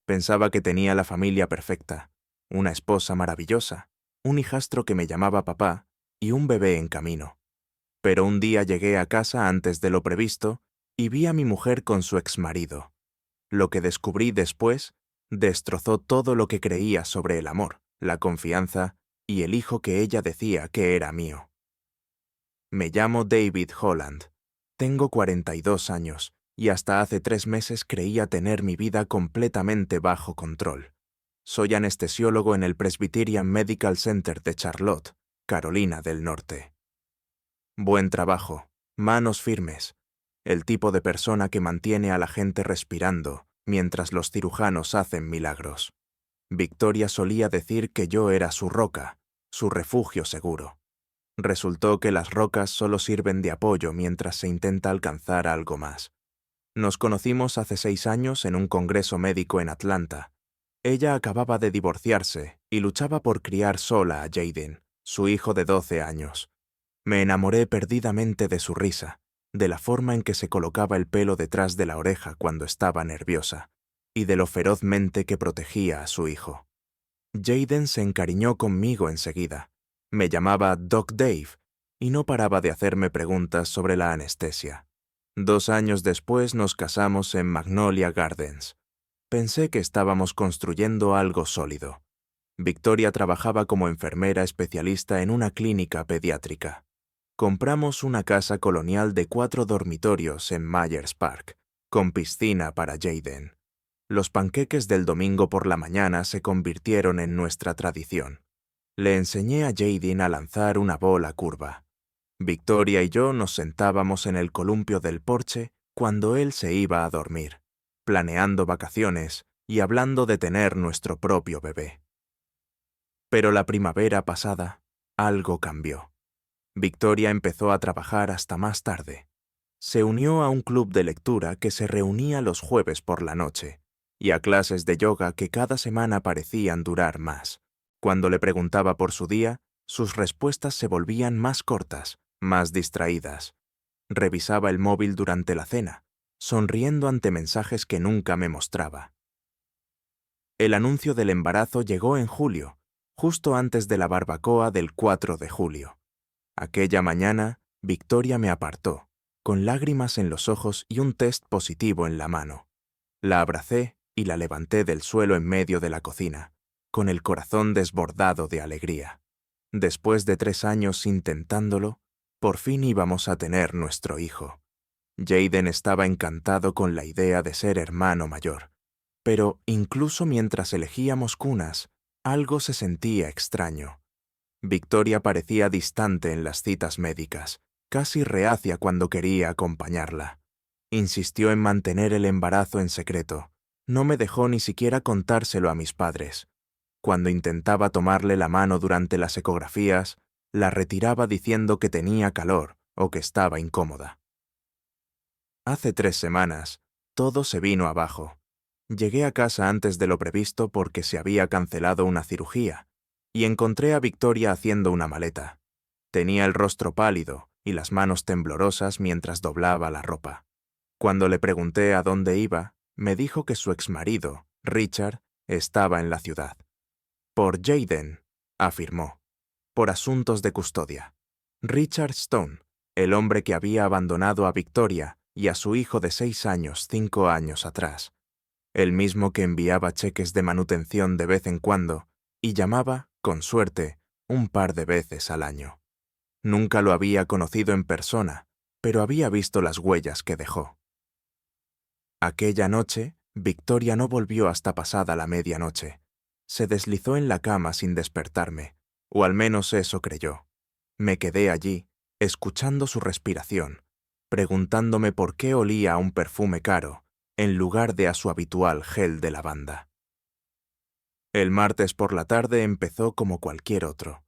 Pensaba que tenía la familia perfecta, una esposa maravillosa, un hijastro que me llamaba papá y un bebé en camino. Pero un día llegué a casa antes de lo previsto y vi a mi mujer con su exmarido. Lo que descubrí después destrozó todo lo que creía sobre el amor, la confianza y el hijo que ella decía que era mío. Me llamo David Holland. Tengo 42 años y hasta hace 3 meses creía tener mi vida completamente bajo control. Soy anestesiólogo en el Presbyterian Medical Center de Charlotte, Carolina del Norte. Buen trabajo, manos firmes, el tipo de persona que mantiene a la gente respirando mientras los cirujanos hacen milagros. Victoria solía decir que yo era su roca, su refugio seguro. Resultó que las rocas solo sirven de apoyo mientras se intenta alcanzar algo más. Nos conocimos hace 6 años en un congreso médico en Atlanta. Ella acababa de divorciarse y luchaba por criar sola a Jaden, su hijo de 12 años. Me enamoré perdidamente de su risa, de la forma en que se colocaba el pelo detrás de la oreja cuando estaba nerviosa, y de lo ferozmente que protegía a su hijo. Jaden se encariñó conmigo enseguida. Me llamaba Doc Dave y no paraba de hacerme preguntas sobre la anestesia. 2 años después nos casamos en Magnolia Gardens. Pensé que estábamos construyendo algo sólido. Victoria trabajaba como enfermera especialista en una clínica pediátrica. Compramos una casa colonial de 4 dormitorios en Myers Park, con piscina para Jaden. Los panqueques del domingo por la mañana se convirtieron en nuestra tradición. Le enseñé a Jaden a lanzar una bola curva. Victoria y yo nos sentábamos en el columpio del porche cuando él se iba a dormir, planeando vacaciones y hablando de tener nuestro propio bebé. Pero la primavera pasada, algo cambió. Victoria empezó a trabajar hasta más tarde. Se unió a un club de lectura que se reunía los jueves por la noche y a clases de yoga que cada semana parecían durar más. Cuando le preguntaba por su día, sus respuestas se volvían más cortas, más distraídas. Revisaba el móvil durante la cena, sonriendo ante mensajes que nunca me mostraba. El anuncio del embarazo llegó en julio, justo antes de la barbacoa del 4 de julio. Aquella mañana, Victoria me apartó, con lágrimas en los ojos y un test positivo en la mano. La abracé y la levanté del suelo en medio de la cocina, con el corazón desbordado de alegría. Después de 3 años intentándolo, por fin íbamos a tener nuestro hijo. Jaden estaba encantado con la idea de ser hermano mayor, pero incluso mientras elegíamos cunas, algo se sentía extraño. Victoria parecía distante en las citas médicas, casi reacia cuando quería acompañarla. Insistió en mantener el embarazo en secreto. No me dejó ni siquiera contárselo a mis padres. Cuando intentaba tomarle la mano durante las ecografías, la retiraba diciendo que tenía calor o que estaba incómoda. Hace 3 semanas, todo se vino abajo. Llegué a casa antes de lo previsto porque se había cancelado una cirugía, y encontré a Victoria haciendo una maleta. Tenía el rostro pálido y las manos temblorosas mientras doblaba la ropa. Cuando le pregunté a dónde iba, me dijo que su exmarido, Richard, estaba en la ciudad. Por Jaden, afirmó, por asuntos de custodia. Richard Stone, el hombre que había abandonado a Victoria y a su hijo de 6 años 5 años atrás. El mismo que enviaba cheques de manutención de vez en cuando y llamaba, con suerte, un par de veces al año. Nunca lo había conocido en persona, pero había visto las huellas que dejó. Aquella noche, Victoria no volvió hasta pasada la medianoche. Se deslizó en la cama sin despertarme, o al menos eso creyó. Me quedé allí, escuchando su respiración, preguntándome por qué olía a un perfume caro, en lugar de a su habitual gel de lavanda. El martes por la tarde empezó como cualquier otro.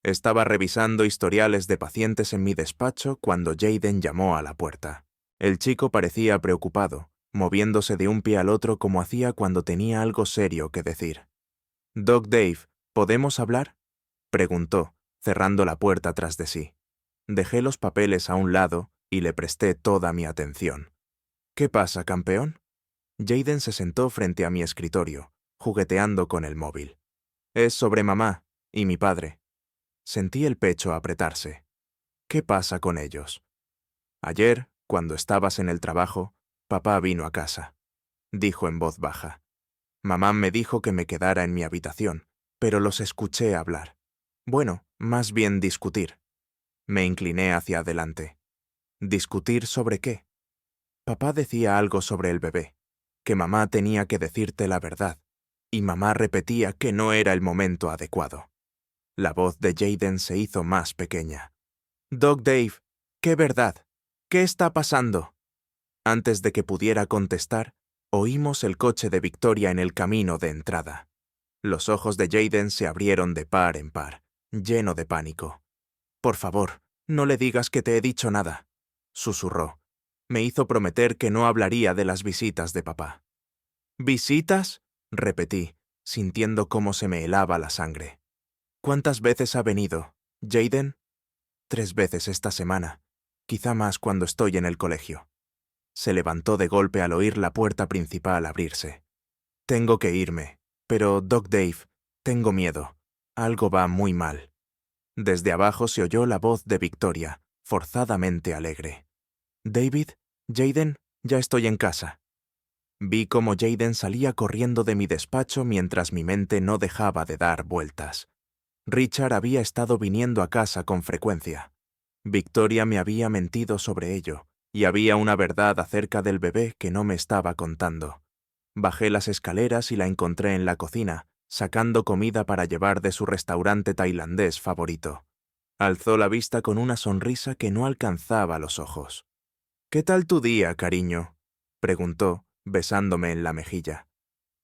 Estaba revisando historiales de pacientes en mi despacho cuando Jaden llamó a la puerta. El chico parecía preocupado, moviéndose de un pie al otro como hacía cuando tenía algo serio que decir. «Doc Dave, ¿podemos hablar?», preguntó, cerrando la puerta tras de sí. Dejé los papeles a un lado y le presté toda mi atención. «¿Qué pasa, campeón?». Jaden se sentó frente a mi escritorio, jugueteando con el móvil. Es sobre mamá y mi padre. Sentí el pecho apretarse. ¿Qué pasa con ellos? Ayer, cuando estabas en el trabajo, papá vino a casa. Dijo en voz baja. Mamá me dijo que me quedara en mi habitación, pero los escuché hablar. Bueno, más bien discutir. Me incliné hacia adelante. ¿Discutir sobre qué? Papá decía algo sobre el bebé, que mamá tenía que decirte la verdad, y mamá repetía que no era el momento adecuado. La voz de Jaden se hizo más pequeña. Doc Dave, ¿qué verdad? ¿Qué está pasando? Antes de que pudiera contestar, oímos el coche de Victoria en el camino de entrada. Los ojos de Jaden se abrieron de par en par, lleno de pánico. Por favor, no le digas que te he dicho nada, susurró. Me hizo prometer que no hablaría de las visitas de papá. ¿Visitas? Repetí, sintiendo cómo se me helaba la sangre. ¿Cuántas veces ha venido, Jaden? 3 veces esta semana, quizá más cuando estoy en el colegio. Se levantó de golpe al oír la puerta principal abrirse. Tengo que irme, pero, Doc Dave, tengo miedo. Algo va muy mal. Desde abajo se oyó la voz de Victoria, forzadamente alegre. David, Jaden, ya estoy en casa. Vi cómo Jaden salía corriendo de mi despacho mientras mi mente no dejaba de dar vueltas. Richard había estado viniendo a casa con frecuencia. Victoria me había mentido sobre ello, y había una verdad acerca del bebé que no me estaba contando. Bajé las escaleras y la encontré en la cocina, sacando comida para llevar de su restaurante tailandés favorito. Alzó la vista con una sonrisa que no alcanzaba los ojos. «¿Qué tal tu día, cariño?», preguntó, besándome en la mejilla.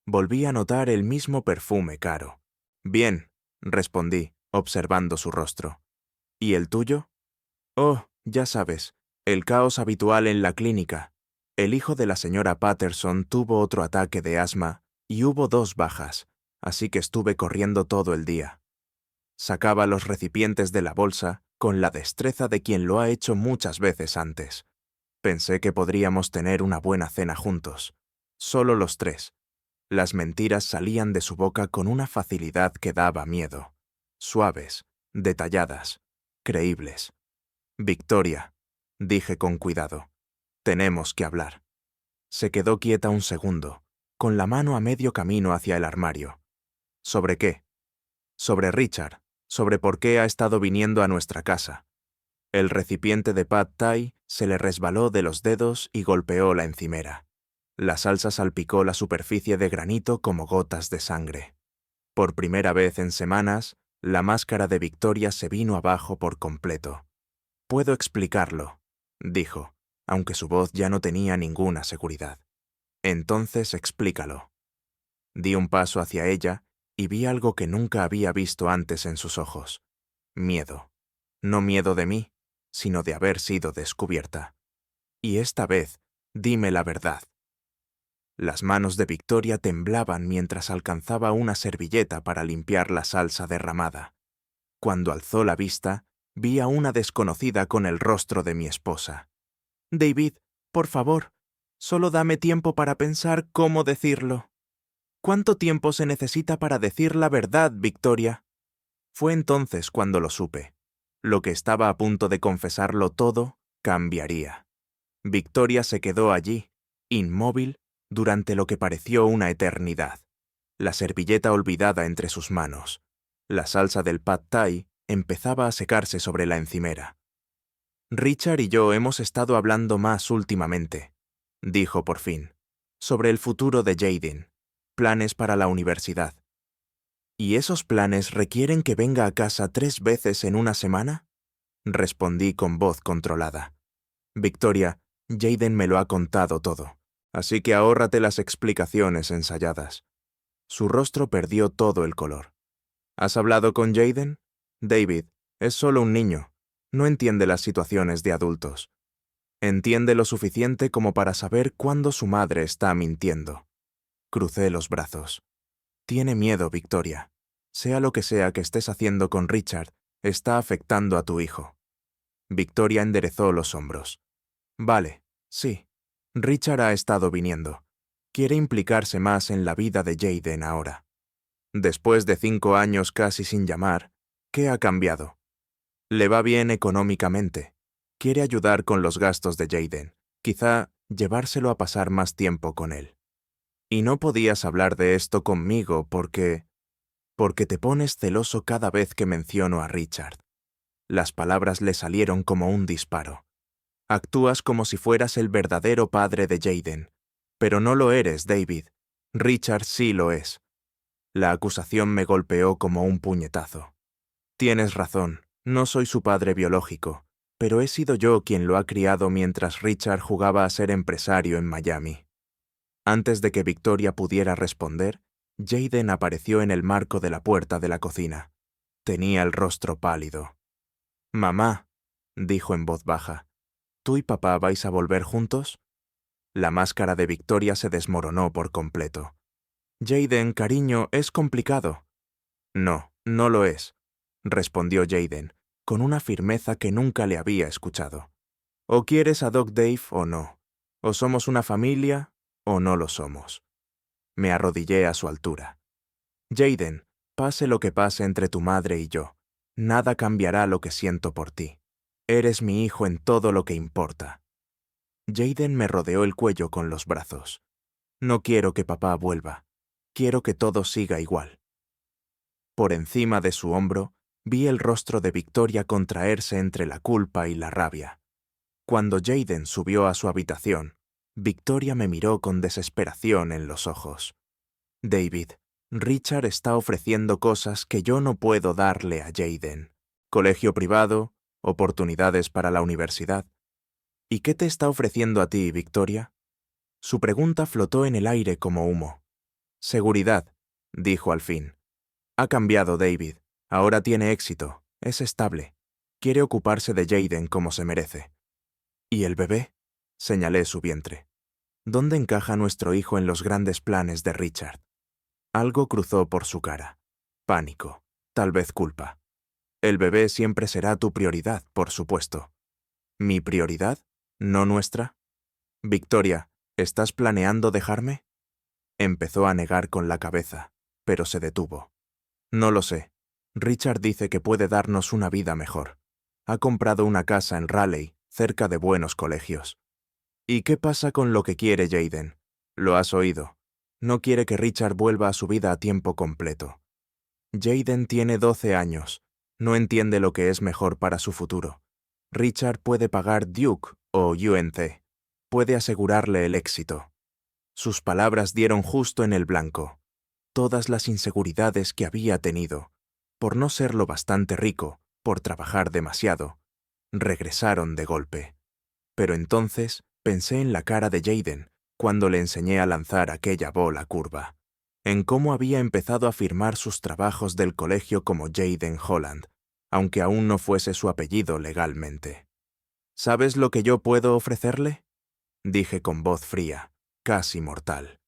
Volví a notar el mismo perfume caro. «Bien», respondí, observando su rostro. «¿Y el tuyo?» «Oh, ya sabes, el caos habitual en la clínica. El hijo de la señora Patterson tuvo otro ataque de asma y hubo 2 bajas, así que estuve corriendo todo el día». Sacaba los recipientes de la bolsa con la destreza de quien lo ha hecho muchas veces antes. Pensé que podríamos tener una buena cena juntos. Solo los 3. Las mentiras salían de su boca con una facilidad que daba miedo. Suaves, detalladas, creíbles. «Victoria», dije con cuidado, «tenemos que hablar». Se quedó quieta un segundo, con la mano a medio camino hacia el armario. «¿Sobre qué?» «Sobre Richard, sobre por qué ha estado viniendo a nuestra casa». El recipiente de pad thai se le resbaló de los dedos y golpeó la encimera. La salsa salpicó la superficie de granito como gotas de sangre. Por primera vez en semanas, la máscara de Victoria se vino abajo por completo. «Puedo explicarlo», dijo, aunque su voz ya no tenía ninguna seguridad. «Entonces explícalo». Di un paso hacia ella y vi algo que nunca había visto antes en sus ojos. Miedo. No miedo de mí, sino de haber sido descubierta. «Y esta vez, dime la verdad». Las manos de Victoria temblaban mientras alcanzaba una servilleta para limpiar la salsa derramada. Cuando alzó la vista, vi a una desconocida con el rostro de mi esposa. «David, por favor, solo dame tiempo para pensar cómo decirlo». «¿Cuánto tiempo se necesita para decir la verdad, Victoria?» Fue entonces cuando lo supe. Lo que estaba a punto de confesarlo todo cambiaría. Victoria se quedó allí, inmóvil, durante lo que pareció una eternidad. La servilleta olvidada entre sus manos. La salsa del pad thai empezaba a secarse sobre la encimera. «Richard y yo hemos estado hablando más últimamente», dijo por fin, «sobre el futuro de Jaden, planes para la universidad». «¿Y esos planes requieren que venga a casa 3 veces en una semana?», respondí con voz controlada. «Victoria, Jaden me lo ha contado todo, así que ahórrate las explicaciones ensayadas». Su rostro perdió todo el color. «¿Has hablado con Jaden? David, es solo un niño. No entiende las situaciones de adultos. Entiende lo suficiente como para saber cuándo su madre está mintiendo». Crucé los brazos. «Tiene miedo, Victoria. Sea lo que sea que estés haciendo con Richard, está afectando a tu hijo». Victoria enderezó los hombros. «Vale, sí. Richard ha estado viniendo. Quiere implicarse más en la vida de Jayden ahora. Después de 5 años casi sin llamar, ¿qué ha cambiado? Le va bien económicamente. Quiere ayudar con los gastos de Jayden, quizá llevárselo a pasar más tiempo con él. Y no podías hablar de esto conmigo porque te pones celoso cada vez que menciono a Richard. Las palabras le salieron como un disparo. Actúas como si fueras el verdadero padre de Jayden, pero no lo eres, David. Richard sí lo es. La acusación me golpeó como un puñetazo. Tienes razón, no soy su padre biológico, pero he sido yo quien lo ha criado mientras Richard jugaba a ser empresario en Miami. Antes de que Victoria pudiera responder, Jayden apareció en el marco de la puerta de la cocina. Tenía el rostro pálido. «Mamá», dijo en voz baja, «¿tú y papá vais a volver juntos?» La máscara de Victoria se desmoronó por completo. «Jayden, cariño, es complicado». «No, no lo es», respondió Jayden, con una firmeza que nunca le había escuchado. «O quieres a Doc Dave o no. O somos una familia o no lo somos». Me arrodillé a su altura. «Jayden, pase lo que pase entre tu madre y yo, nada cambiará lo que siento por ti. Eres mi hijo en todo lo que importa». Jayden me rodeó el cuello con los brazos. «No quiero que papá vuelva. Quiero que todo siga igual». Por encima de su hombro, vi el rostro de Victoria contraerse entre la culpa y la rabia. Cuando Jayden subió a su habitación, Victoria me miró con desesperación en los ojos. «David, Richard está ofreciendo cosas que yo no puedo darle a Jayden. Colegio privado, oportunidades para la universidad. ¿Y qué te está ofreciendo a ti, Victoria?» Su pregunta flotó en el aire como humo. «Seguridad», dijo al fin. «Ha cambiado, David. Ahora tiene éxito. Es estable. Quiere ocuparse de Jayden como se merece». «¿Y el bebé?», señalé su vientre. «¿Dónde encaja nuestro hijo en los grandes planes de Richard?» Algo cruzó por su cara. Pánico. Tal vez culpa. «El bebé siempre será tu prioridad, por supuesto». «¿Mi prioridad? ¿No nuestra?» «Victoria, ¿estás planeando dejarme?» Empezó a negar con la cabeza, pero se detuvo. «No lo sé. Richard dice que puede darnos una vida mejor. Ha comprado una casa en Raleigh, cerca de buenos colegios». «¿Y qué pasa con lo que quiere Jayden? Lo has oído. No quiere que Richard vuelva a su vida a tiempo completo. Jayden tiene 12 años. No entiende lo que es mejor para su futuro. Richard puede pagar Duke o UNC. Puede asegurarle el éxito». Sus palabras dieron justo en el blanco. Todas las inseguridades que había tenido, por no ser lo bastante rico, por trabajar demasiado, regresaron de golpe. Pero entonces pensé en la cara de Jayden cuando le enseñé a lanzar aquella bola curva, en cómo había empezado a firmar sus trabajos del colegio como Jayden Holland, aunque aún no fuese su apellido legalmente. «¿Sabes lo que yo puedo ofrecerle?», dije con voz fría, casi mortal.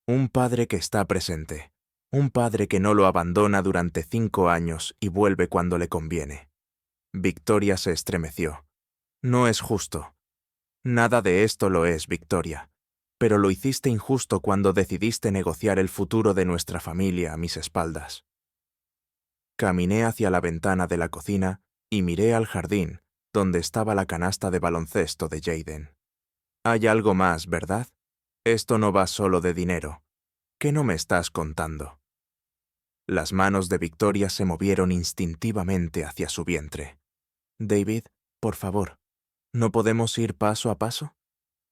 «Un padre que está presente, un padre que no lo abandona durante 5 años y vuelve cuando le conviene». Victoria se estremeció. «No es justo». «Nada de esto lo es, Victoria. Pero lo hiciste injusto cuando decidiste negociar el futuro de nuestra familia a mis espaldas». Caminé hacia la ventana de la cocina y miré al jardín, donde estaba la canasta de baloncesto de Jayden. «Hay algo más, ¿verdad? Esto no va solo de dinero. ¿Qué no me estás contando?» Las manos de Victoria se movieron instintivamente hacia su vientre. «David, por favor, ¿no podemos ir paso a paso?»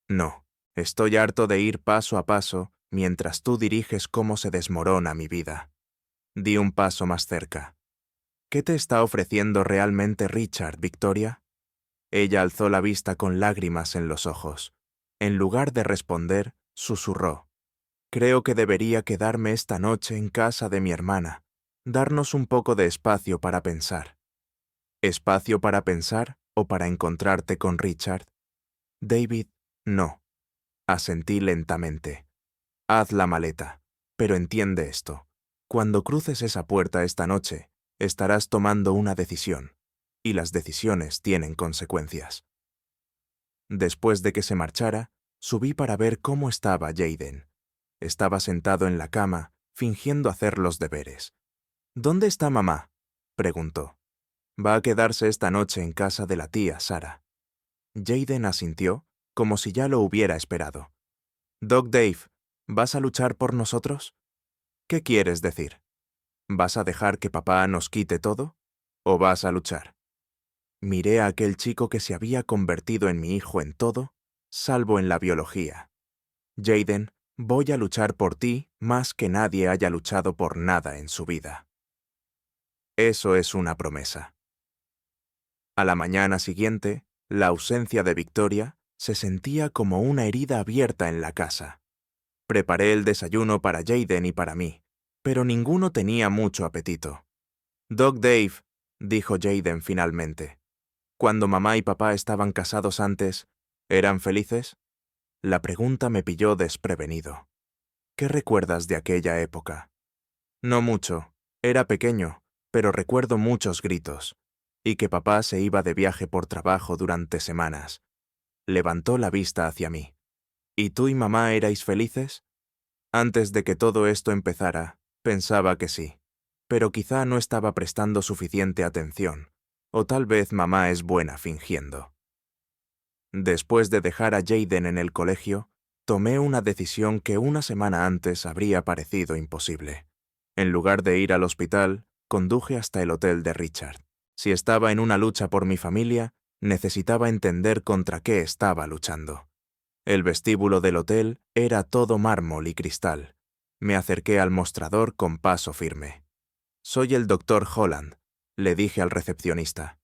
«No, estoy harto de ir paso a paso mientras tú diriges cómo se desmorona mi vida». Di un paso más cerca. «¿Qué te está ofreciendo realmente Richard, Victoria?» Ella alzó la vista con lágrimas en los ojos. En lugar de responder, susurró. «Creo que debería quedarme esta noche en casa de mi hermana, darnos un poco de espacio para pensar». ¿Espacio para pensar o para encontrarte con Richard? David, no. Asentí lentamente. Haz la maleta, pero entiende esto. Cuando cruces esa puerta esta noche, estarás tomando una decisión, y las decisiones tienen consecuencias. Después de que se marchara, subí para ver cómo estaba Jayden. Estaba sentado en la cama, fingiendo hacer los deberes. ¿Dónde está mamá?, preguntó. Va a quedarse esta noche en casa de la tía Sara. Jayden asintió, como si ya lo hubiera esperado. Doc Dave, ¿vas a luchar por nosotros? ¿Qué quieres decir? ¿Vas a dejar que papá nos quite todo? ¿O vas a luchar? Miré a aquel chico que se había convertido en mi hijo en todo, salvo en la biología. Jayden, voy a luchar por ti más que nadie haya luchado por nada en su vida. Eso es una promesa. A la mañana siguiente, la ausencia de Victoria se sentía como una herida abierta en la casa. Preparé el desayuno para Jayden y para mí, pero ninguno tenía mucho apetito. Doc Dave, dijo Jayden finalmente. Cuando mamá y papá estaban casados antes, ¿eran felices? La pregunta me pilló desprevenido. ¿Qué recuerdas de aquella época? No mucho. Era pequeño, pero recuerdo muchos gritos. Y que papá se iba de viaje por trabajo durante semanas. Levantó la vista hacia mí. ¿Y tú y mamá erais felices? Antes de que todo esto empezara, pensaba que sí. Pero quizá no estaba prestando suficiente atención. O tal vez mamá es buena fingiendo. Después de dejar a Jayden en el colegio, tomé una decisión que una semana antes habría parecido imposible. En lugar de ir al hospital, conduje hasta el hotel de Richard. Si estaba en una lucha por mi familia, necesitaba entender contra qué estaba luchando. El vestíbulo del hotel era todo mármol y cristal. Me acerqué al mostrador con paso firme. «Soy el Dr. Holland», le dije al recepcionista.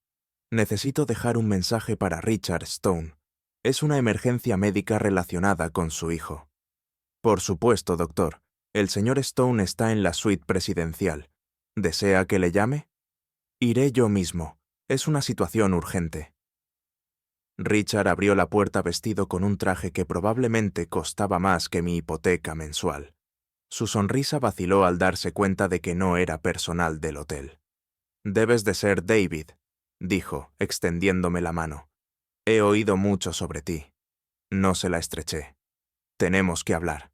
«Necesito dejar un mensaje para Richard Stone. Es una emergencia médica relacionada con su hijo». «Por supuesto, doctor. El señor Stone está en la suite presidencial. ¿Desea que le llame?» «Iré yo mismo. Es una situación urgente». Richard abrió la puerta vestido con un traje que probablemente costaba más que mi hipoteca mensual. Su sonrisa vaciló al darse cuenta de que no era personal del hotel. «Debes de ser David», dijo, extendiéndome la mano. «He oído mucho sobre ti». No se la estreché. «Tenemos que hablar».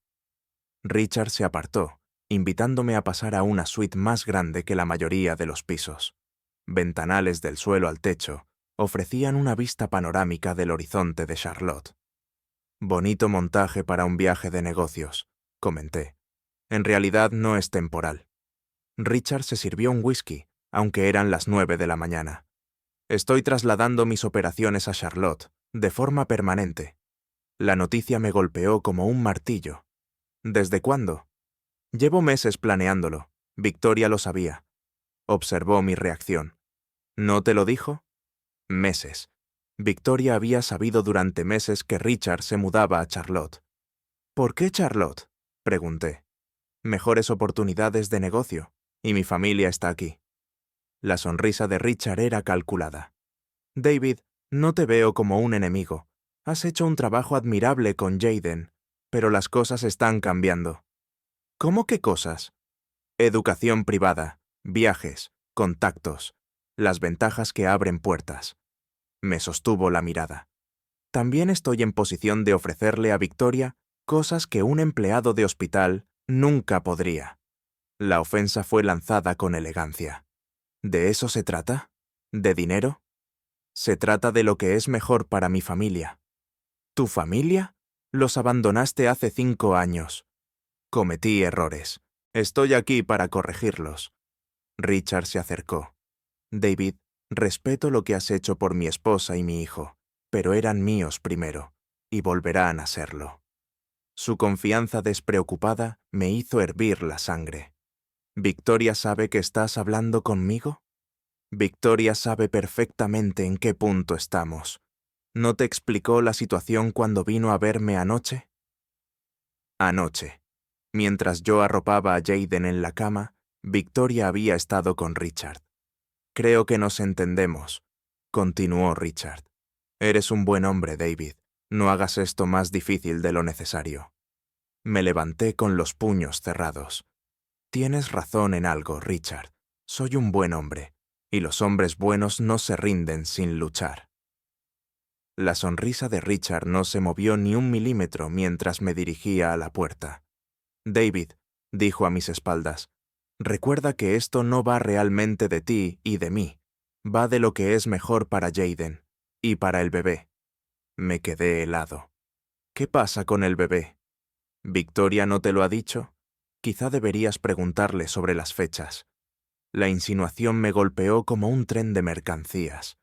Richard se apartó, invitándome a pasar a una suite más grande que la mayoría de los pisos. Ventanales del suelo al techo ofrecían una vista panorámica del horizonte de Charlotte. «Bonito montaje para un viaje de negocios», comenté. «En realidad no es temporal». Richard se sirvió un whisky, aunque eran las 9 de la mañana. «Estoy trasladando mis operaciones a Charlotte, de forma permanente». La noticia me golpeó como un martillo. «¿Desde cuándo?» «Llevo meses planeándolo. Victoria lo sabía». Observó mi reacción. «¿No te lo dijo?» «Meses». Victoria había sabido durante meses que Richard se mudaba a Charlotte. «¿Por qué Charlotte?», pregunté. «Mejores oportunidades de negocio, y mi familia está aquí». La sonrisa de Richard era calculada. «David, no te veo como un enemigo. Has hecho un trabajo admirable con Jayden, pero las cosas están cambiando». «¿Cómo qué cosas?» «Educación privada, viajes, contactos, las ventajas que abren puertas». Me sostuvo la mirada. «También estoy en posición de ofrecerle a Victoria cosas que un empleado de hospital nunca podría». La ofensa fue lanzada con elegancia. «¿De eso se trata? ¿De dinero?» «Se trata de lo que es mejor para mi familia». «¿Tu familia? Los abandonaste hace 5 años». «Cometí errores. Estoy aquí para corregirlos». Richard se acercó. «David, respeto lo que has hecho por mi esposa y mi hijo, pero eran míos primero, y volverán a serlo». Su confianza despreocupada me hizo hervir la sangre. «¿Victoria sabe que estás hablando conmigo?» «Victoria sabe perfectamente en qué punto estamos. ¿No te explicó la situación cuando vino a verme anoche?» Anoche. Mientras yo arropaba a Jayden en la cama, Victoria había estado con Richard. «Creo que nos entendemos», continuó Richard. «Eres un buen hombre, David. No hagas esto más difícil de lo necesario». Me levanté con los puños cerrados. «Tienes razón en algo, Richard. Soy un buen hombre, y los hombres buenos no se rinden sin luchar». La sonrisa de Richard no se movió ni un milímetro mientras me dirigía a la puerta. David, dijo a mis espaldas, recuerda que esto no va realmente de ti y de mí, va de lo que es mejor para Jayden y para el bebé. Me quedé helado. ¿Qué pasa con el bebé? ¿Victoria no te lo ha dicho? Quizá deberías preguntarle sobre las fechas. La insinuación me golpeó como un tren de mercancías.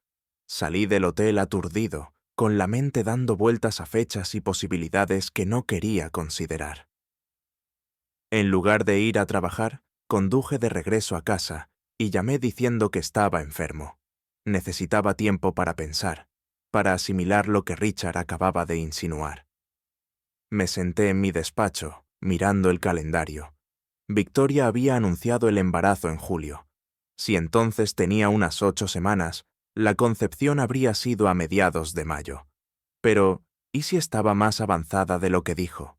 Salí del hotel aturdido, con la mente dando vueltas a fechas y posibilidades que no quería considerar. En lugar de ir a trabajar, conduje de regreso a casa y llamé diciendo que estaba enfermo. Necesitaba tiempo para pensar, para asimilar lo que Richard acababa de insinuar. Me senté en mi despacho, mirando el calendario. Victoria había anunciado el embarazo en julio. Si entonces tenía unas 8 semanas, la concepción habría sido a mediados de mayo. Pero, ¿y si estaba más avanzada de lo que dijo?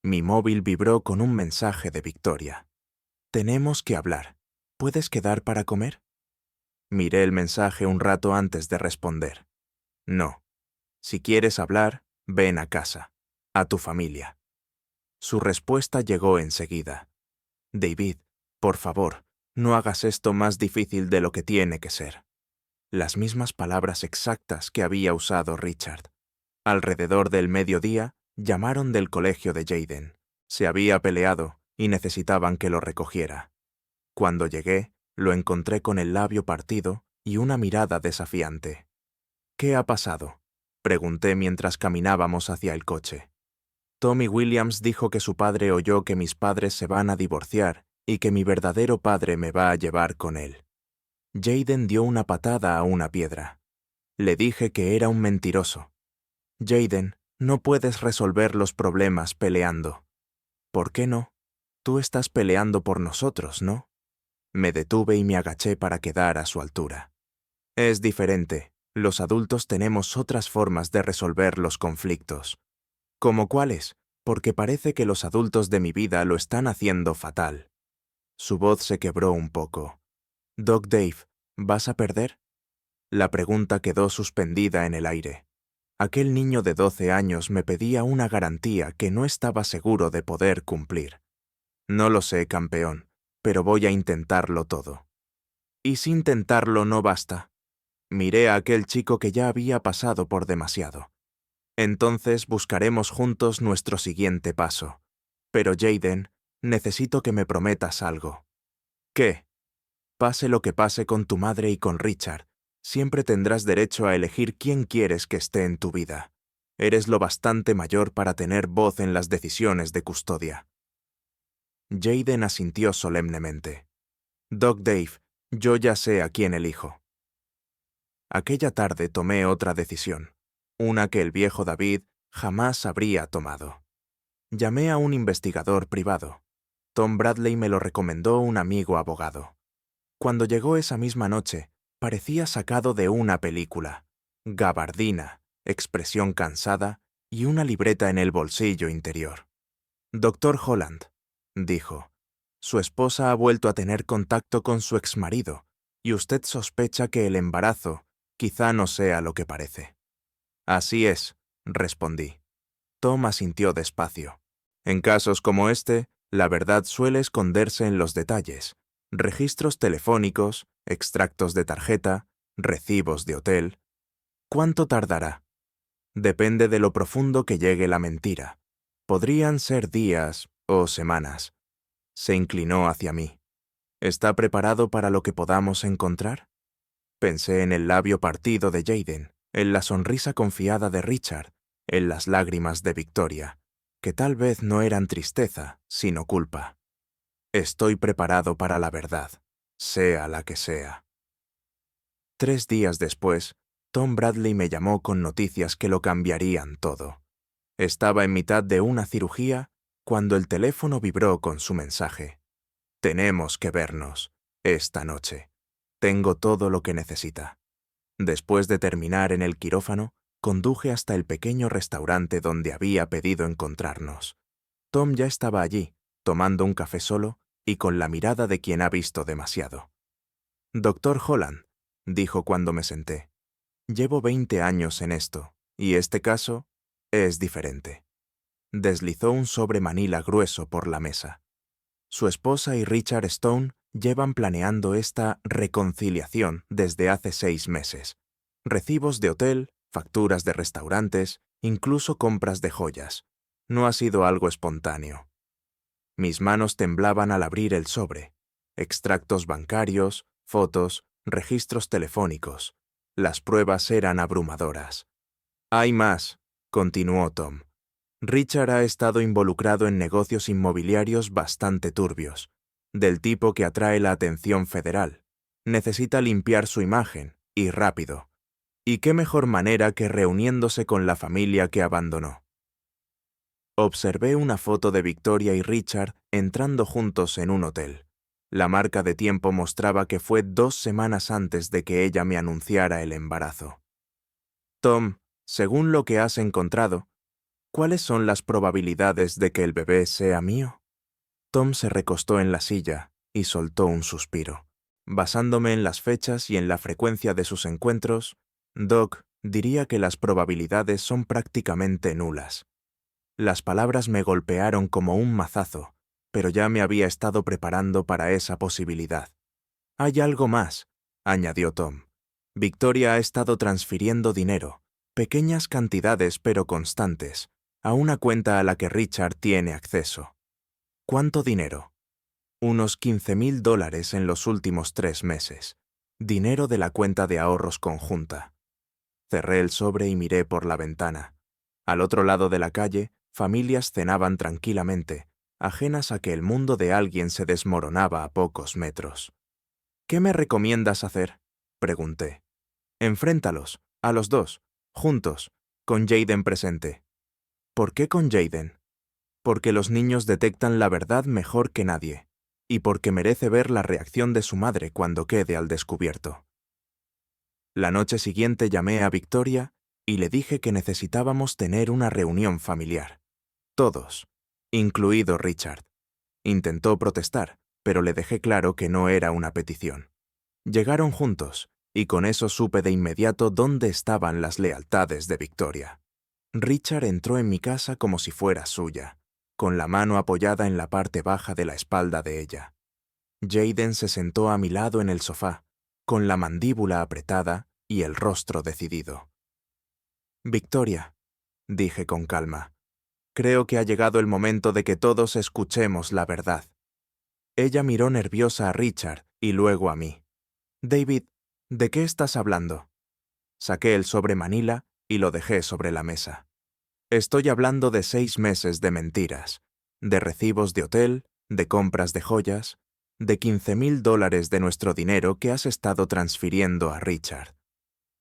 Mi móvil vibró con un mensaje de Victoria. Tenemos que hablar. ¿Puedes quedar para comer? Miré el mensaje un rato antes de responder. No. Si quieres hablar, ven a casa. A tu familia. Su respuesta llegó enseguida. David, por favor, no hagas esto más difícil de lo que tiene que ser. Las mismas palabras exactas que había usado Richard. Alrededor del mediodía, llamaron del colegio de Jayden. Se había peleado y necesitaban que lo recogiera. Cuando llegué, lo encontré con el labio partido y una mirada desafiante. ¿Qué ha pasado?, pregunté mientras caminábamos hacia el coche. Tommy Williams dijo que su padre oyó que mis padres se van a divorciar y que mi verdadero padre me va a llevar con él. Jayden dio una patada a una piedra. Le dije que era un mentiroso. Jayden, no puedes resolver los problemas peleando. ¿Por qué no? Tú estás peleando por nosotros, ¿no? Me detuve y me agaché para quedar a su altura. Es diferente. Los adultos tenemos otras formas de resolver los conflictos. ¿Cómo cuáles? Porque parece que los adultos de mi vida lo están haciendo fatal. Su voz se quebró un poco. Doc Dave, ¿vas a perder? La pregunta quedó suspendida en el aire. Aquel niño de 12 años me pedía una garantía que no estaba seguro de poder cumplir. No lo sé, campeón, pero voy a intentarlo todo. Y si intentarlo no basta. Miré a aquel chico que ya había pasado por demasiado. Entonces buscaremos juntos nuestro siguiente paso. Pero Jayden, necesito que me prometas algo. ¿Qué? Pase lo que pase con tu madre y con Richard, siempre tendrás derecho a elegir quién quieres que esté en tu vida. Eres lo bastante mayor para tener voz en las decisiones de custodia. Jayden asintió solemnemente. Doc Dave, yo ya sé a quién elijo. Aquella tarde tomé otra decisión, una que el viejo David jamás habría tomado. Llamé a un investigador privado. Tom Bradley me lo recomendó un amigo abogado. Cuando llegó esa misma noche, parecía sacado de una película. Gabardina, expresión cansada y una libreta en el bolsillo interior. Doctor Holland, dijo, su esposa ha vuelto a tener contacto con su exmarido y usted sospecha que el embarazo quizá no sea lo que parece. Así es, respondí. Tom asintió despacio. En casos como este, la verdad suele esconderse en los detalles. Registros telefónicos, extractos de tarjeta, recibos de hotel. ¿Cuánto tardará? Depende de lo profundo que llegue la mentira. Podrían ser días o semanas. Se inclinó hacia mí. ¿Está preparado para lo que podamos encontrar? Pensé en el labio partido de Jayden, en la sonrisa confiada de Richard, en las lágrimas de Victoria, que tal vez no eran tristeza, sino culpa. Estoy preparado para la verdad, sea la que sea. 3 días después, Tom Bradley me llamó con noticias que lo cambiarían todo. Estaba en mitad de una cirugía cuando el teléfono vibró con su mensaje. Tenemos que vernos, esta noche. Tengo todo lo que necesita. Después de terminar en el quirófano, conduje hasta el pequeño restaurante donde había pedido encontrarnos. Tom ya estaba allí, tomando un café solo y con la mirada de quien ha visto demasiado. Doctor Holland, dijo cuando me senté, llevo 20 años en esto, y este caso es diferente. Deslizó un sobre manila grueso por la mesa. Su esposa y Richard Stone llevan planeando esta reconciliación desde hace 6 meses. Recibos de hotel, facturas de restaurantes, incluso compras de joyas. No ha sido algo espontáneo. Mis manos temblaban al abrir el sobre. Extractos bancarios, fotos, registros telefónicos. Las pruebas eran abrumadoras. Hay más, continuó Tom. Richard ha estado involucrado en negocios inmobiliarios bastante turbios, del tipo que atrae la atención federal. Necesita limpiar su imagen, y rápido. ¿Y qué mejor manera que reuniéndose con la familia que abandonó? Observé una foto de Victoria y Richard entrando juntos en un hotel. La marca de tiempo mostraba que fue 2 semanas antes de que ella me anunciara el embarazo. Tom, según lo que has encontrado, ¿cuáles son las probabilidades de que el bebé sea mío? Tom se recostó en la silla y soltó un suspiro. Basándome en las fechas y en la frecuencia de sus encuentros, Doc diría que las probabilidades son prácticamente nulas. Las palabras me golpearon como un mazazo, pero ya me había estado preparando para esa posibilidad. Hay algo más, añadió Tom. Victoria ha estado transfiriendo dinero, pequeñas cantidades pero constantes, a una cuenta a la que Richard tiene acceso. ¿Cuánto dinero? Unos $15,000 en los últimos 3 meses. Dinero de la cuenta de ahorros conjunta. Cerré el sobre y miré por la ventana. Al otro lado de la calle, familias cenaban tranquilamente, ajenas a que el mundo de alguien se desmoronaba a pocos metros. ¿Qué me recomiendas hacer?, pregunté. Enfréntalos, a los dos, juntos, con Jayden presente. ¿Por qué con Jayden? Porque los niños detectan la verdad mejor que nadie, y porque merece ver la reacción de su madre cuando quede al descubierto. La noche siguiente llamé a Victoria y le dije que necesitábamos tener una reunión familiar. Todos, incluido Richard. Intentó protestar, pero le dejé claro que no era una petición. Llegaron juntos, y con eso supe de inmediato dónde estaban las lealtades de Victoria. Richard entró en mi casa como si fuera suya, con la mano apoyada en la parte baja de la espalda de ella. Jayden se sentó a mi lado en el sofá, con la mandíbula apretada y el rostro decidido. «Victoria», dije con calma, «creo que ha llegado el momento de que todos escuchemos la verdad». Ella miró nerviosa a Richard y luego a mí. «David, ¿de qué estás hablando?» Saqué el sobre manila y lo dejé sobre la mesa. Estoy hablando de 6 meses de mentiras, de recibos de hotel, de compras de joyas, de $15,000 de nuestro dinero que has estado transfiriendo a Richard.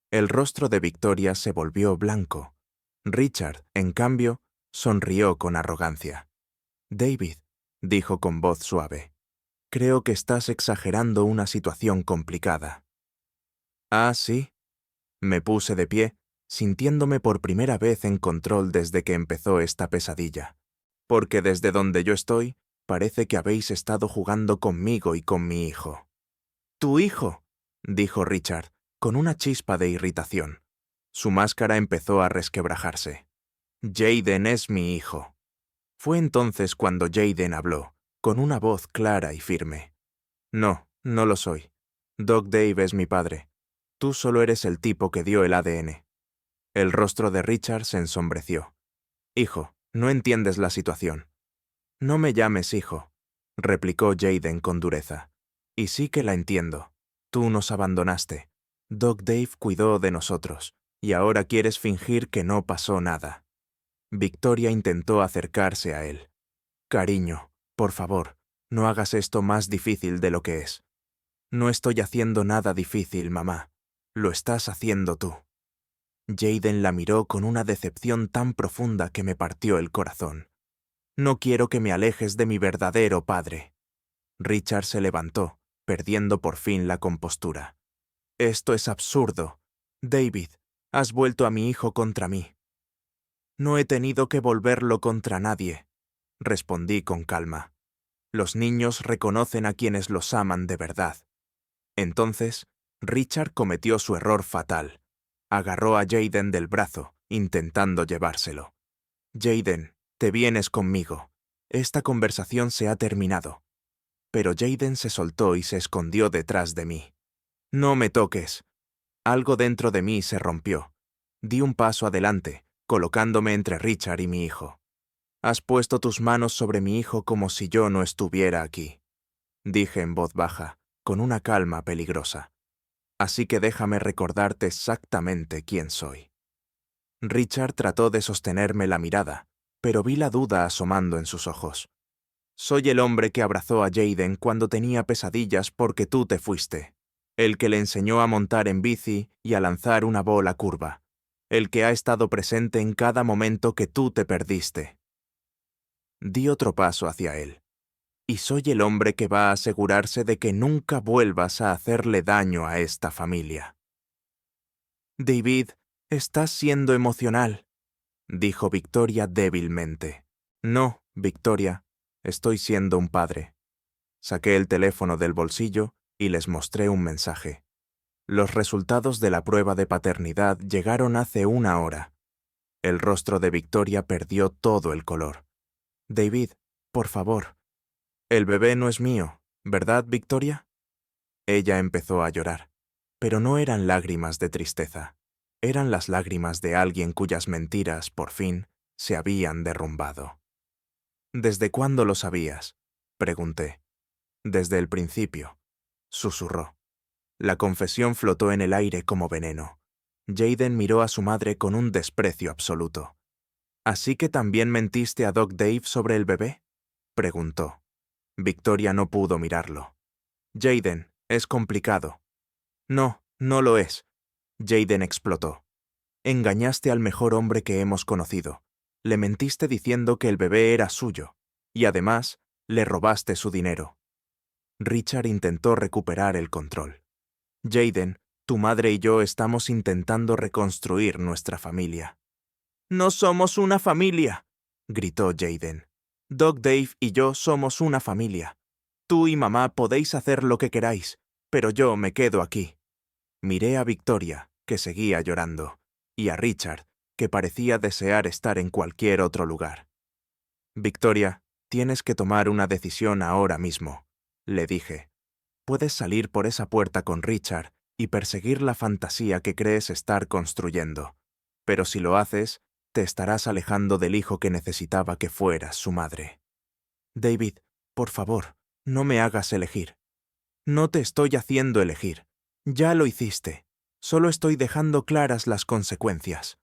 El rostro de Victoria se volvió blanco. Richard, en cambio, sonrió con arrogancia. «David», dijo con voz suave, «creo que estás exagerando una situación complicada». «Ah, sí». Me puse de pie, sintiéndome por primera vez en control desde que empezó esta pesadilla. Porque desde donde yo estoy, parece que habéis estado jugando conmigo y con mi hijo. «¿Tu hijo?», dijo Richard, con una chispa de irritación. Su máscara empezó a resquebrajarse. «Jayden es mi hijo». Fue entonces cuando Jayden habló, con una voz clara y firme. «No, no lo soy. Doc Dave es mi padre. Tú solo eres el tipo que dio el ADN». El rostro de Richard se ensombreció. «Hijo, no entiendes la situación». «No me llames hijo», replicó Jayden con dureza. «Y sí que la entiendo. Tú nos abandonaste. Doc Dave cuidó de nosotros, y ahora quieres fingir que no pasó nada». Victoria intentó acercarse a él. «Cariño, por favor, no hagas esto más difícil de lo que es». «No estoy haciendo nada difícil, mamá. Lo estás haciendo tú». Jayden la miró con una decepción tan profunda que me partió el corazón. «No quiero que me alejes de mi verdadero padre». Richard se levantó, perdiendo por fin la compostura. «Esto es absurdo. David, has vuelto a mi hijo contra mí». «No he tenido que volverlo contra nadie», respondí con calma. «Los niños reconocen a quienes los aman de verdad». Entonces, Richard cometió su error fatal. Agarró a Jayden del brazo, intentando llevárselo. «Jayden», Te vienes conmigo. Esta conversación se ha terminado. Pero Jayden se soltó y se escondió detrás de mí. No me toques. Algo dentro de mí se rompió. Di un paso adelante, colocándome entre Richard y mi hijo. Has puesto tus manos sobre mi hijo como si yo no estuviera aquí, dije en voz baja, con una calma peligrosa. Así que déjame recordarte exactamente quién soy. Richard trató de sostenerme la mirada, pero vi la duda asomando en sus ojos. Soy el hombre que abrazó a Jayden cuando tenía pesadillas porque tú te fuiste. El que le enseñó a montar en bici y a lanzar una bola curva. El que ha estado presente en cada momento que tú te perdiste. Di otro paso hacia él. Y soy el hombre que va a asegurarse de que nunca vuelvas a hacerle daño a esta familia. David, estás siendo emocional, dijo Victoria débilmente. No, Victoria, estoy siendo un padre. Saqué el teléfono del bolsillo y les mostré un mensaje. Los resultados de la prueba de paternidad llegaron hace 1 hora. El rostro de Victoria perdió todo el color. David, por favor. El bebé no es mío, ¿verdad, Victoria? Ella empezó a llorar, pero no eran lágrimas de tristeza. Eran las lágrimas de alguien cuyas mentiras, por fin, se habían derrumbado. ¿Desde cuándo lo sabías?, pregunté. Desde el principio, susurró. La confesión flotó en el aire como veneno. Jayden miró a su madre con un desprecio absoluto. ¿Así que también mentiste a Doc Dave sobre el bebé?, preguntó. Victoria no pudo mirarlo. Jayden, es complicado. No, no lo es. Jayden explotó. Engañaste al mejor hombre que hemos conocido. Le mentiste diciendo que el bebé era suyo. Y además, le robaste su dinero. Richard intentó recuperar el control. Jayden, tu madre y yo estamos intentando reconstruir nuestra familia. ¡No somos una familia!, gritó Jayden. Doc Dave y yo somos una familia. Tú y mamá podéis hacer lo que queráis, pero yo me quedo aquí. Miré a Victoria, que seguía llorando, y a Richard, que parecía desear estar en cualquier otro lugar. Victoria, tienes que tomar una decisión ahora mismo, le dije. Puedes salir por esa puerta con Richard y perseguir la fantasía que crees estar construyendo, pero si lo haces, te estarás alejando del hijo que necesitaba que fueras su madre. David, por favor, no me hagas elegir. No te estoy haciendo elegir. Ya lo hiciste. Solo estoy dejando claras las consecuencias.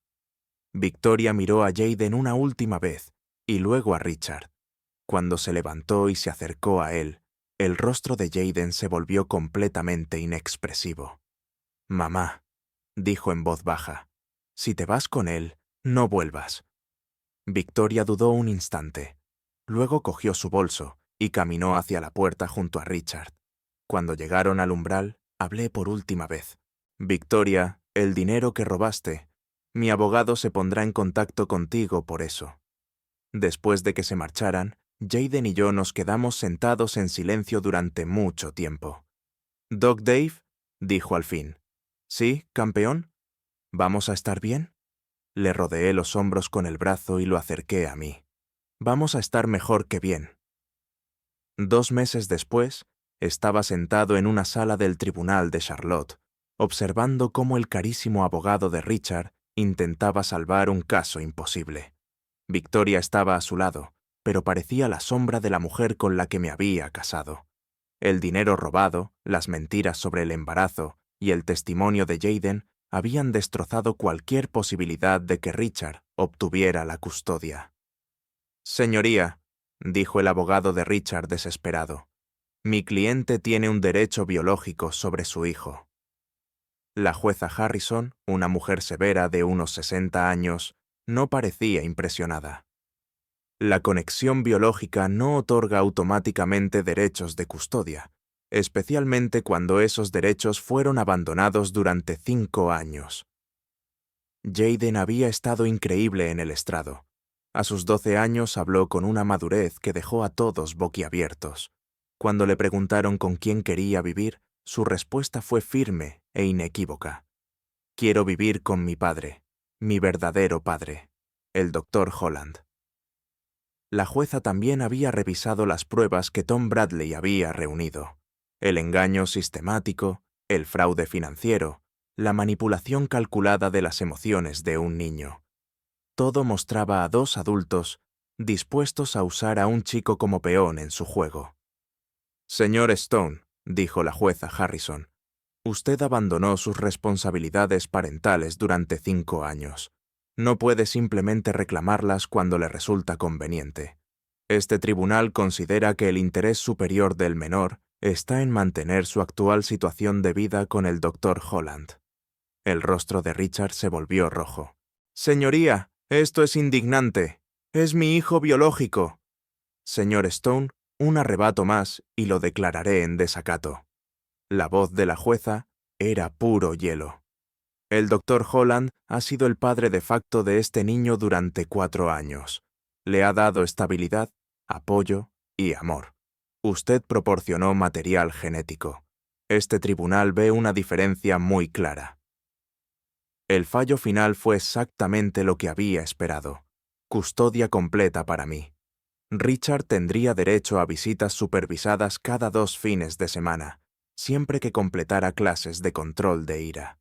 Victoria miró a Jayden una última vez y luego a Richard. Cuando se levantó y se acercó a él, el rostro de Jayden se volvió completamente inexpresivo. Mamá, dijo en voz baja, si te vas con él, no vuelvas. Victoria dudó un instante. Luego cogió su bolso y caminó hacia la puerta junto a Richard. Cuando llegaron al umbral, hablé por última vez. Victoria, el dinero que robaste. Mi abogado se pondrá en contacto contigo por eso. Después de que se marcharan, Jayden y yo nos quedamos sentados en silencio durante mucho tiempo. «¿Doc Dave?», dijo al fin. «¿Sí, campeón? ¿Vamos a estar bien?». Le rodeé los hombros con el brazo y lo acerqué a mí. «Vamos a estar mejor que bien». 2 meses después, estaba sentado en una sala del tribunal de Charlotte, observando cómo el carísimo abogado de Richard intentaba salvar un caso imposible. Victoria estaba a su lado, pero parecía la sombra de la mujer con la que me había casado. El dinero robado, las mentiras sobre el embarazo y el testimonio de Jayden habían destrozado cualquier posibilidad de que Richard obtuviera la custodia. «Señoría», dijo el abogado de Richard desesperado, «mi cliente tiene un derecho biológico sobre su hijo». La jueza Harrison, una mujer severa de unos 60 años, no parecía impresionada. La conexión biológica no otorga automáticamente derechos de custodia, especialmente cuando esos derechos fueron abandonados durante 5 años. Jayden había estado increíble en el estrado. A sus 12 años habló con una madurez que dejó a todos boquiabiertos. Cuando le preguntaron con quién quería vivir, su respuesta fue firme e inequívoca. «Quiero vivir con mi padre, mi verdadero padre, el Dr. Holland». La jueza también había revisado las pruebas que Tom Bradley había reunido. El engaño sistemático, el fraude financiero, la manipulación calculada de las emociones de un niño. Todo mostraba a dos adultos dispuestos a usar a un chico como peón en su juego. «Señor Stone», dijo la jueza Harrison, «usted abandonó sus responsabilidades parentales durante 5 años. No puede simplemente reclamarlas cuando le resulta conveniente. Este tribunal considera que el interés superior del menor está en mantener su actual situación de vida con el Dr. Holland». El rostro de Richard se volvió rojo. «Señoría, esto es indignante. Es mi hijo biológico». «Señor Stone, un arrebato más y lo declararé en desacato». La voz de la jueza era puro hielo. «El Dr. Holland ha sido el padre de facto de este niño durante 4 años. Le ha dado estabilidad, apoyo y amor. Usted proporcionó material genético. Este tribunal ve una diferencia muy clara». El fallo final fue exactamente lo que había esperado. Custodia completa para mí. Richard tendría derecho a visitas supervisadas cada 2 fines de semana, siempre que completara clases de control de ira.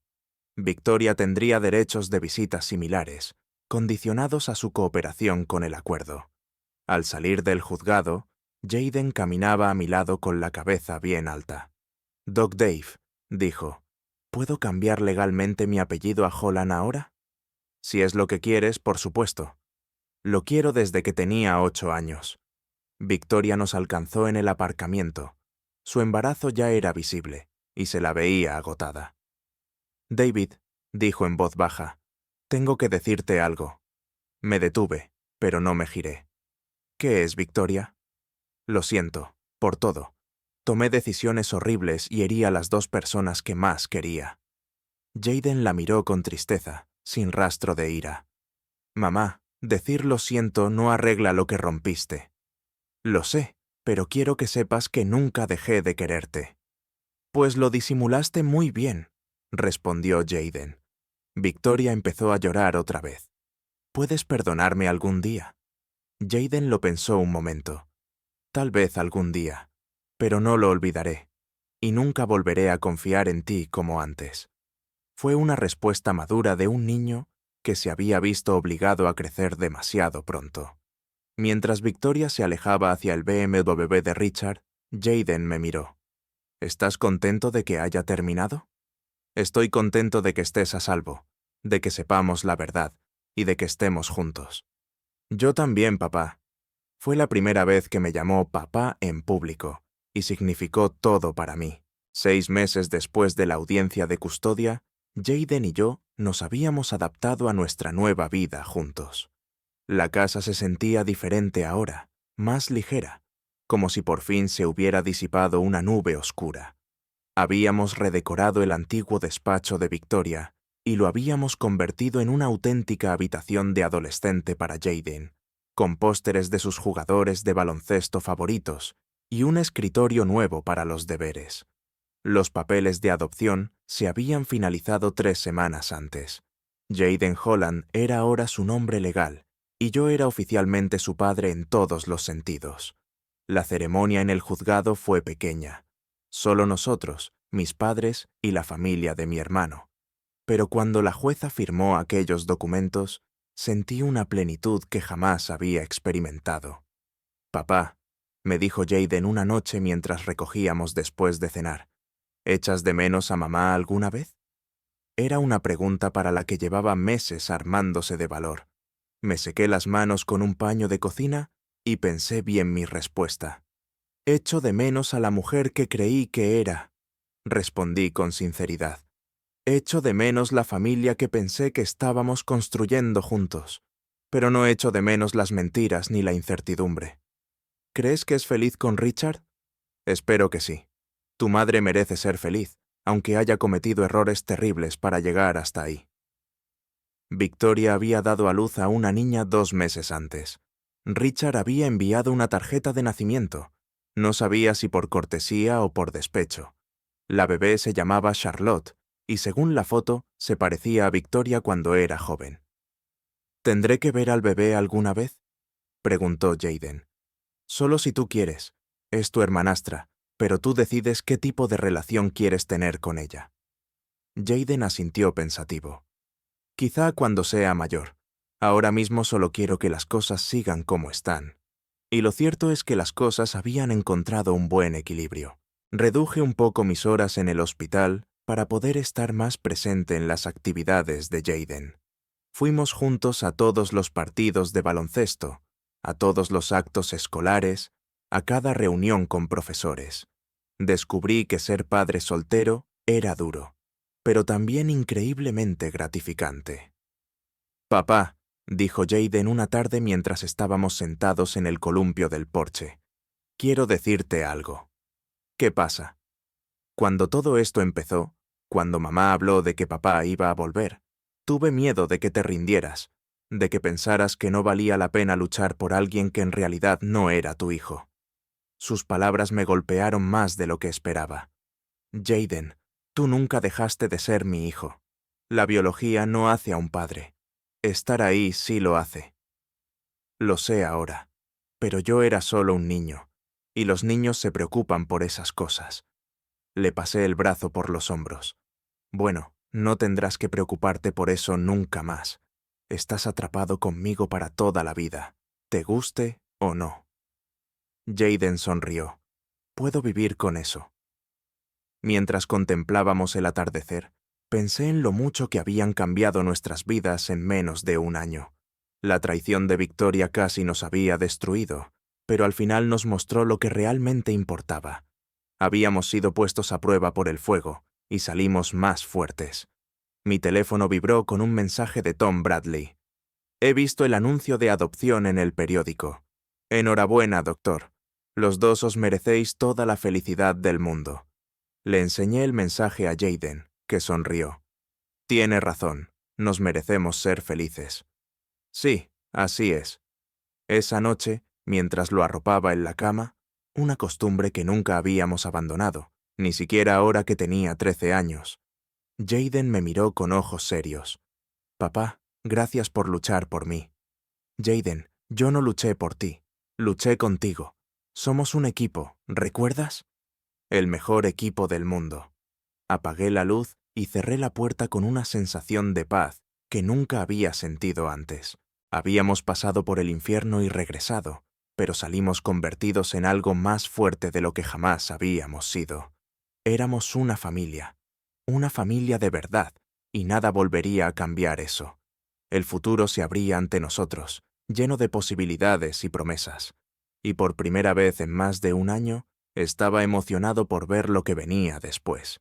Victoria tendría derechos de visitas similares, condicionados a su cooperación con el acuerdo. Al salir del juzgado, Jaden caminaba a mi lado con la cabeza bien alta. «Doc Dave», dijo, «¿puedo cambiar legalmente mi apellido a Holland ahora?» «Si es lo que quieres, por supuesto. Lo quiero desde que tenía 8 años». Victoria nos alcanzó en el aparcamiento. Su embarazo ya era visible, y se la veía agotada. «David», dijo en voz baja, «tengo que decirte algo». Me detuve, pero no me giré. «¿Qué es, Victoria?» «Lo siento, por todo. Tomé decisiones horribles y herí a las 2 personas que más quería». Jaden la miró con tristeza, sin rastro de ira. «Mamá, decir lo siento no arregla lo que rompiste». «Lo sé, pero quiero que sepas que nunca dejé de quererte». «Pues lo disimulaste muy bien», respondió Jaden. Victoria empezó a llorar otra vez. «¿Puedes perdonarme algún día?» Jaden lo pensó un momento. «Tal vez algún día, pero no lo olvidaré, y nunca volveré a confiar en ti como antes». Fue una respuesta madura de un niño que se había visto obligado a crecer demasiado pronto. Mientras Victoria se alejaba hacia el BMW de Richard, Jaden me miró. «¿Estás contento de que haya terminado?» «Estoy contento de que estés a salvo, de que sepamos la verdad y de que estemos juntos». «Yo también, papá». Fue la primera vez que me llamó papá en público, y significó todo para mí. 6 meses después de la audiencia de custodia, Jaden y yo nos habíamos adaptado a nuestra nueva vida juntos. La casa se sentía diferente ahora, más ligera, como si por fin se hubiera disipado una nube oscura. Habíamos redecorado el antiguo despacho de Victoria y lo habíamos convertido en una auténtica habitación de adolescente para Jaden, con pósteres de sus jugadores de baloncesto favoritos y un escritorio nuevo para los deberes. Los papeles de adopción se habían finalizado 3 semanas antes. Jaden Holland era ahora su nombre legal, y yo era oficialmente su padre en todos los sentidos. La ceremonia en el juzgado fue pequeña. Solo nosotros, mis padres y la familia de mi hermano. Pero cuando la jueza firmó aquellos documentos, sentí una plenitud que jamás había experimentado. «Papá», me dijo Jaden una noche mientras recogíamos después de cenar, «¿echas de menos a mamá alguna vez?» Era una pregunta para la que llevaba meses armándose de valor. Me sequé las manos con un paño de cocina y pensé bien mi respuesta. «Echo de menos a la mujer que creí que era», respondí con sinceridad. «Echo de menos la familia que pensé que estábamos construyendo juntos, pero no echo de menos las mentiras ni la incertidumbre». «¿Crees que es feliz con Richard?» «Espero que sí. Tu madre merece ser feliz, aunque haya cometido errores terribles para llegar hasta ahí». Victoria había dado a luz a una niña 2 meses antes. Richard había enviado una tarjeta de nacimiento. No sabía si por cortesía o por despecho. La bebé se llamaba Charlotte, y según la foto, se parecía a Victoria cuando era joven. «¿Tendré que ver al bebé alguna vez?» preguntó Jaden. Solo si tú quieres. Es tu hermanastra, pero tú decides qué tipo de relación quieres tener con ella. Jaden asintió pensativo. Quizá cuando sea mayor. Ahora mismo solo quiero que las cosas sigan como están. Y lo cierto es que las cosas habían encontrado un buen equilibrio. Reduje un poco mis horas en el hospital para poder estar más presente en las actividades de Jaden. Fuimos juntos a todos los partidos de baloncesto, a todos los actos escolares, a cada reunión con profesores. Descubrí que ser padre soltero era duro, pero también increíblemente gratificante. «Papá», dijo Jaden una tarde mientras estábamos sentados en el columpio del porche, «quiero decirte algo». «¿Qué pasa?» Cuando todo esto empezó, cuando mamá habló de que papá iba a volver, tuve miedo de que te rindieras, de que pensaras que no valía la pena luchar por alguien que en realidad no era tu hijo. Sus palabras me golpearon más de lo que esperaba. Jaden, tú nunca dejaste de ser mi hijo. La biología no hace a un padre. Estar ahí sí lo hace. Lo sé ahora, pero yo era solo un niño, y los niños se preocupan por esas cosas. Le pasé el brazo por los hombros. Bueno, no tendrás que preocuparte por eso nunca más. Estás atrapado conmigo para toda la vida, te guste o no. Jaden sonrió. Puedo vivir con eso. Mientras contemplábamos el atardecer, pensé en lo mucho que habían cambiado nuestras vidas en menos de un año. La traición de Victoria casi nos había destruido, pero al final nos mostró lo que realmente importaba. Habíamos sido puestos a prueba por el fuego, y salimos más fuertes. Mi teléfono vibró con un mensaje de Tom Bradley. «He visto el anuncio de adopción en el periódico. Enhorabuena, doctor. Los dos os merecéis toda la felicidad del mundo». Le enseñé el mensaje a Jaden, que sonrió. «Tiene razón, nos merecemos ser felices». «Sí, así es». Esa noche, mientras lo arropaba en la cama, una costumbre que nunca habíamos abandonado, ni siquiera ahora que tenía 13 años. Jaden me miró con ojos serios. «Papá, gracias por luchar por mí». «Jaden, yo no luché por ti, luché contigo. Somos un equipo, ¿recuerdas?» «El mejor equipo del mundo». Apagué la luz y cerré la puerta con una sensación de paz que nunca había sentido antes. Habíamos pasado por el infierno y regresado, pero salimos convertidos en algo más fuerte de lo que jamás habíamos sido. Éramos una familia de verdad, y nada volvería a cambiar eso. El futuro se abría ante nosotros, lleno de posibilidades y promesas. Y por primera vez en más de un año, estaba emocionado por ver lo que venía después.